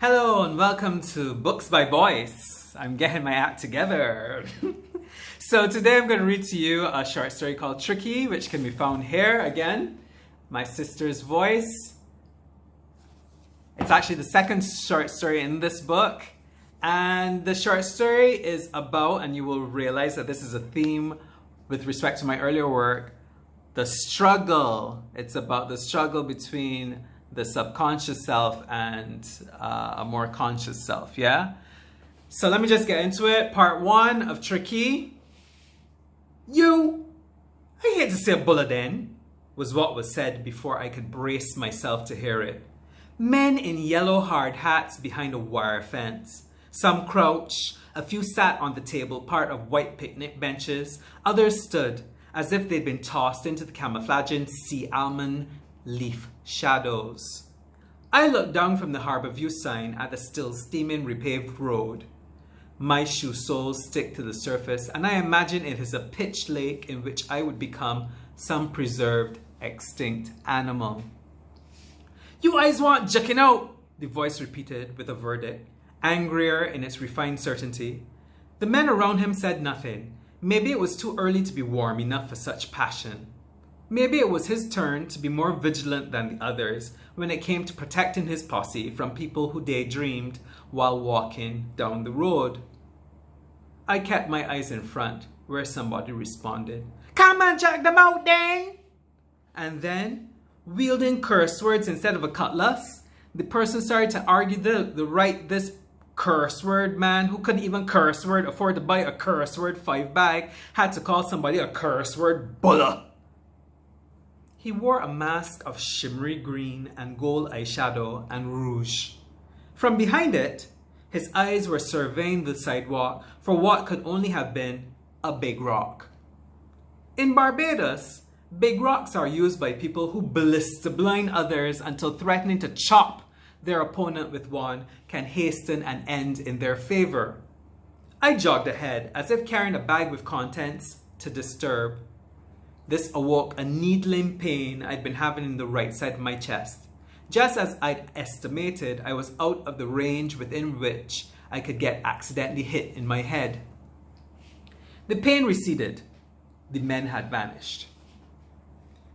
Hello and welcome to Books by Boyce. I'm getting my act together. So today I'm going to read to you a short story called Tricky, which can be found here again, my sister's voice. It's actually the second short story in this book. And the short story is about, and you will realize that this is a theme with respect to my earlier work, the struggle. It's about the struggle between the subconscious self and a more conscious self, yeah? So let me just get into it. Part 1 of Tricky. I hate to say a bullet in, was what was said before I could brace myself to hear it. Men in yellow hard hats behind a wire fence. Some crouched, a few sat on the table, part of white picnic benches. Others stood, as if they'd been tossed into the camouflaging sea almond leaf shadows. I looked down from the Harbour View sign at the still steaming repaved road. My shoe soles stick to the surface, and I imagine it is a pitched lake in which I would become some preserved, extinct animal. "You eyes want jucking out," the voice repeated with a verdict, angrier in its refined certainty. The men around him said nothing. Maybe it was too early to be warm enough for such passion. Maybe it was his turn to be more vigilant than the others when it came to protecting his posse from people who daydreamed while walking down the road. I kept my eyes in front, where somebody responded, "Come and check them out then!" And then, wielding curse words instead of a cutlass, the person started to argue this curse word man who couldn't even curse word afford to buy a curse word 5 bag had to call somebody a curse word bulla. He wore a mask of shimmery green and gold eyeshadow and rouge. From behind it, his eyes were surveying the sidewalk for what could only have been a big rock. In Barbados, big rocks are used by people who ballista blind others until threatening to chop their opponent with one can hasten an end in their favor. I jogged ahead as if carrying a bag with contents to disturb. This awoke a needling pain I'd been having in the right side of my chest. Just as I'd estimated, I was out of the range within which I could get accidentally hit in my head. The pain receded. The men had vanished.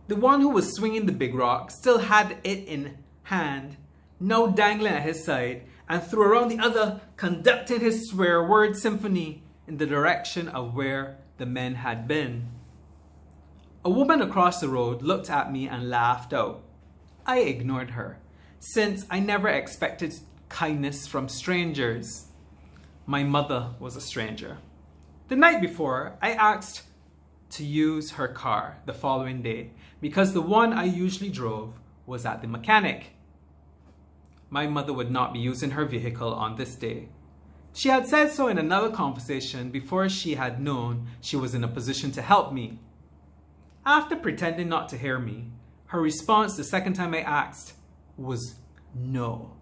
The one who was swinging the big rock still had it in hand, now dangling at his side, and threw around the other, conducting his swear word symphony in the direction of where the men had been. A woman across the road looked at me and laughed out. I ignored her, since I never expected kindness from strangers. My mother was a stranger. The night before, I asked to use her car the following day because the one I usually drove was at the mechanic. My mother would not be using her vehicle on this day. She had said so in another conversation before she had known she was in a position to help me. After pretending not to hear me, her response the second time I asked was no.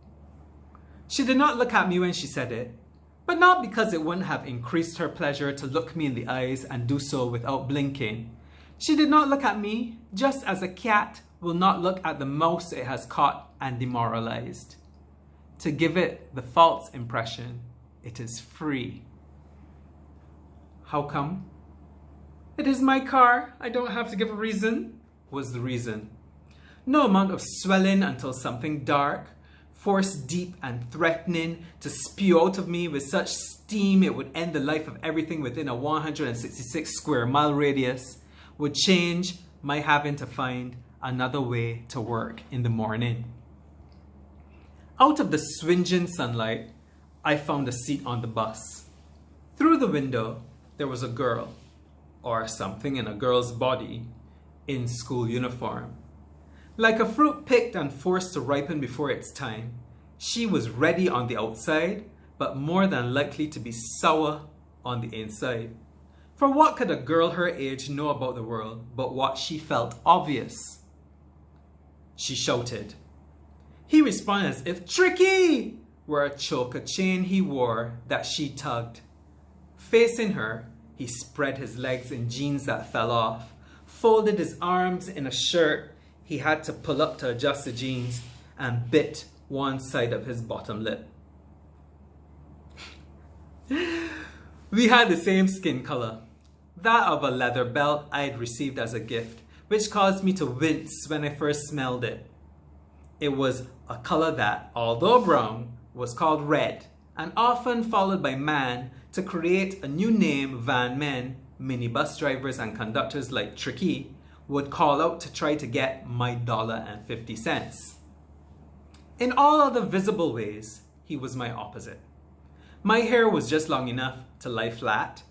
She did not look at me when she said it, but not because it wouldn't have increased her pleasure to look me in the eyes and do so without blinking. She did not look at me just as a cat will not look at the mouse it has caught and demoralized. To give it the false impression, it is free. How come? "It is my car. I don't have to give a reason," was the reason. No amount of swelling until something dark, forced deep and threatening to spew out of me with such steam it would end the life of everything within a 166 square mile radius, would change my having to find another way to work in the morning. Out of the swinging sunlight, I found a seat on the bus. Through the window, there was a girl, or something in a girl's body, in school uniform. Like a fruit picked and forced to ripen before its time, she was ready on the outside, but more than likely to be sour on the inside. For what could a girl her age know about the world but what she felt obvious? She shouted. He responded as if Tricky were a choker chain he wore that she tugged. Facing her, he spread his legs in jeans that fell off, folded his arms in a shirt he had to pull up to adjust the jeans, and bit one side of his bottom lip. We had the same skin color, that of a leather belt I had received as a gift, which caused me to wince when I first smelled it. It was a color that, although brown, was called red, and often followed by man to create a new name van men, minibus drivers and conductors like Tricky, would call out to try to get my $1.50. In all other visible ways, he was my opposite. My hair was just long enough to lie flat.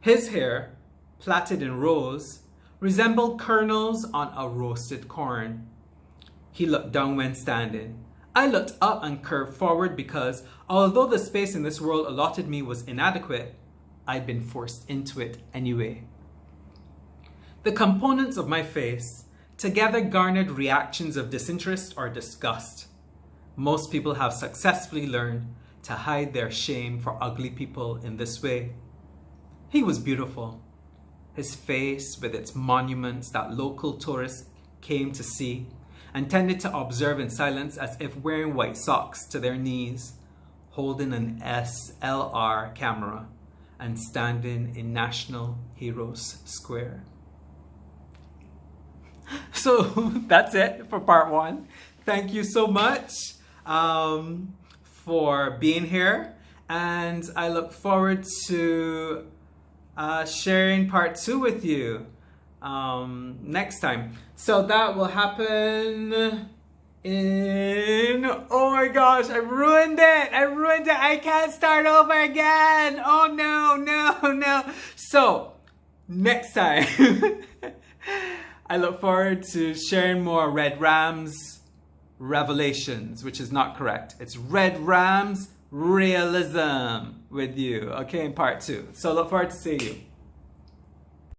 His hair, plaited in rows, resembled kernels on a roasted corn. He looked down when standing. I looked up and curved forward because, although the space in this world allotted me was inadequate, I'd been forced into it anyway. The components of my face together garnered reactions of disinterest or disgust. Most people have successfully learned to hide their shame for ugly people in this way. He was beautiful. His face, with its monuments that local tourists came to see and tended to observe in silence as if wearing white socks to their knees, holding an SLR camera and standing in National Heroes Square. So that's it for part one. Thank you so much for being here, and I look forward to sharing part two with you next time. So that will happen in, oh my gosh, I ruined it. I can't start over again. Oh no. So next time, I look forward to sharing more Red Rams revelations, which is not correct. It's Red Rams realism with you, okay, in part two. So look forward to seeing you.